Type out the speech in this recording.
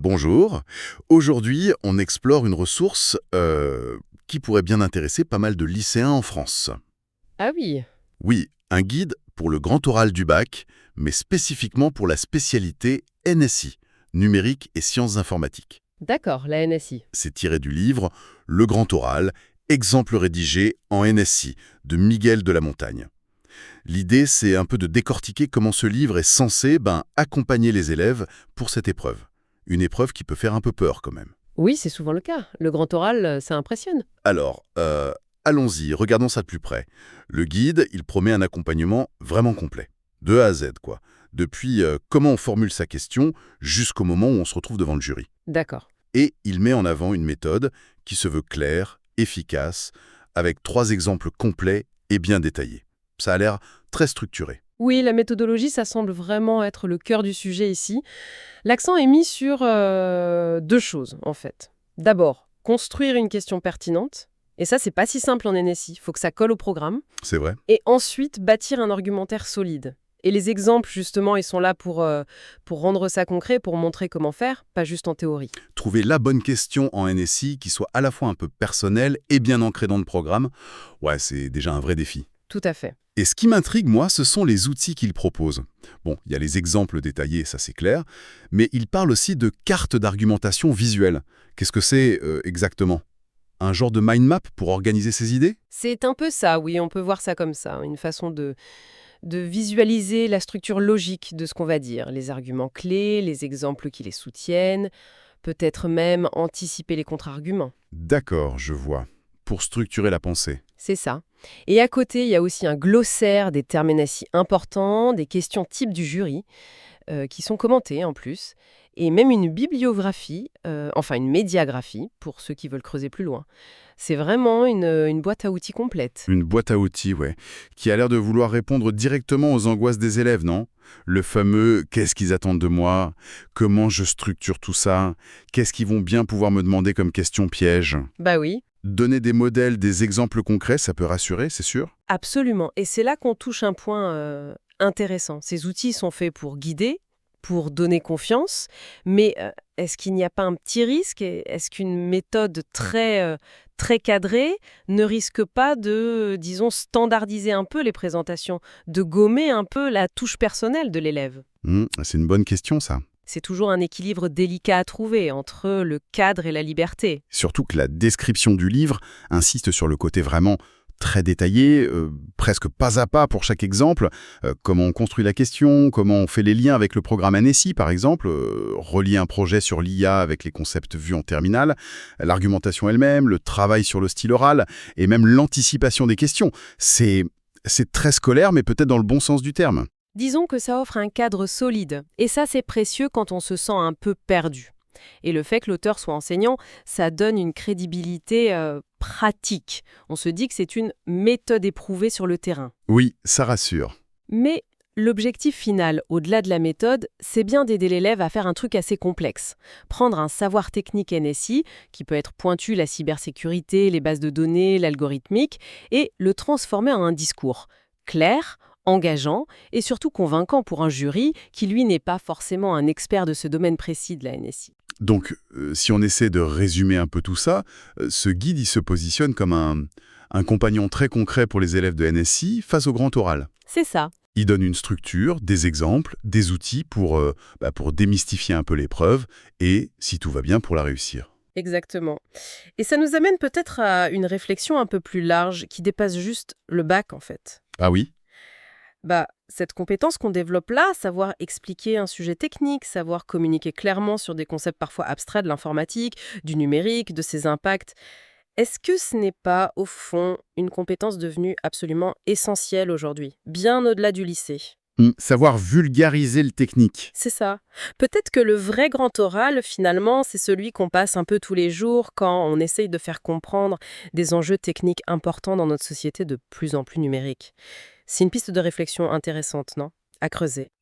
Bonjour. Aujourd'hui, on explore une ressource qui pourrait bien intéresser pas mal de lycéens en France. Ah oui, Oui, un guide pour le grand oral du bac, mais spécifiquement pour la spécialité NSI, numérique et sciences informatiques. d'accord, la NSI. C'est tiré du livre Le grand oral, exemple rédigé en NSI de Miguel de la Montagne. L'idée, c'est un peu de décortiquer comment ce livre est censé accompagner les élèves pour cette épreuve. Une épreuve qui peut faire un peu peur quand même. Oui, c'est souvent le cas. Le grand oral, ça impressionne. Alors, allons-y, regardons ça de plus près. Le guide, il promet un accompagnement vraiment complet. De A à Z, quoi. Depuis comment on formule sa question jusqu'au moment où on se retrouve devant le jury. D'accord. Et il met en avant une méthode qui se veut claire, efficace, avec 3 exemples complets et bien détaillés. Ça a l'air très structuré. Oui, la méthodologie, ça semble vraiment être le cœur du sujet ici. L'accent est mis sur deux choses, en fait. D'abord, construire une question pertinente. Et ça, c'est pas si simple en NSI. Il faut que ça colle au programme. C'est vrai. Et ensuite, bâtir un argumentaire solide. Et les exemples, justement, ils sont là pour rendre ça concret, pour montrer comment faire, pas juste en théorie. Trouver la bonne question en NSI qui soit à la fois un peu personnelle et bien ancrée dans le programme, ouais, c'est déjà un vrai défi. Tout à fait. Et ce qui m'intrigue, moi, ce sont les outils qu'il propose. Bon, il y a les exemples détaillés, ça c'est clair, mais il parle aussi de cartes d'argumentation visuelle. Qu'est-ce que c'est exactement? Un genre de mind map pour organiser ses idées? C'est un peu ça, oui, on peut voir ça comme ça, une façon de visualiser la structure logique de ce qu'on va dire, les arguments clés, les exemples qui les soutiennent, peut-être même anticiper les contre-arguments. D'accord, je vois. Pour structurer la pensée. C'est ça. Et à côté, il y a aussi un glossaire des terminacii importants, des questions types du jury, qui sont commentées en plus, et même une bibliographie, enfin une médiagraphie, pour ceux qui veulent creuser plus loin. C'est vraiment une boîte à outils complète. Une boîte à outils, ouais, qui a l'air de vouloir répondre directement aux angoisses des élèves, non? Le fameux «qu'est-ce qu'ils attendent de moi? Comment je structure tout ça? Qu'est-ce qu'ils vont bien pouvoir me demander comme question piège?» Bah oui. Donner des modèles, des exemples concrets, ça peut rassurer, c'est sûr? Absolument. Et c'est là qu'on touche un point intéressant. Ces outils sont faits pour guider, pour donner confiance, mais est-ce qu'il n'y a pas un petit risque? Est-ce qu'une méthode très cadrée ne risque pas de, disons, standardiser un peu les présentations, de gommer un peu la touche personnelle de l'élève? C'est une bonne question, ça. C'est toujours un équilibre délicat à trouver entre le cadre et la liberté. Surtout que la description du livre insiste sur le côté vraiment très détaillé, presque pas à pas pour chaque exemple, comment on construit la question, comment on fait les liens avec le programme NSI par exemple, relier un projet sur l'IA avec les concepts vus en terminale, l'argumentation elle-même, le travail sur le style oral, et même l'anticipation des questions. C'est très scolaire, mais peut-être dans le bon sens du terme. Disons que ça offre un cadre solide, et ça c'est précieux quand on se sent un peu perdu. Et le fait que l'auteur soit enseignant, ça donne une crédibilité pratique. On se dit que c'est une méthode éprouvée sur le terrain. Oui, ça rassure. Mais l'objectif final, au-delà de la méthode, c'est bien d'aider l'élève à faire un truc assez complexe. Prendre un savoir technique NSI, qui peut être pointu, la cybersécurité, les bases de données, l'algorithmique, et le transformer en un discours clair, engageant et surtout convaincant pour un jury qui, lui, n'est pas forcément un expert de ce domaine précis de la NSI. Donc, si on essaie de résumer un peu tout ça, ce guide, il se positionne comme un compagnon très concret pour les élèves de NSI face au grand oral. C'est ça. Il donne une structure, des exemples, des outils pour démystifier un peu l'épreuve et, si tout va bien, pour la réussir. Exactement. Et ça nous amène peut-être à une réflexion un peu plus large qui dépasse juste le bac en fait. Ah oui? Cette compétence qu'on développe là, savoir expliquer un sujet technique, savoir communiquer clairement sur des concepts parfois abstraits de l'informatique, du numérique, de ses impacts, est-ce que ce n'est pas, au fond, une compétence devenue absolument essentielle aujourd'hui, bien au-delà du lycée? Savoir vulgariser le technique. C'est ça. Peut-être que le vrai grand oral, finalement, c'est celui qu'on passe un peu tous les jours quand on essaye de faire comprendre des enjeux techniques importants dans notre société de plus en plus numérique. C'est une piste de réflexion intéressante, non? À creuser.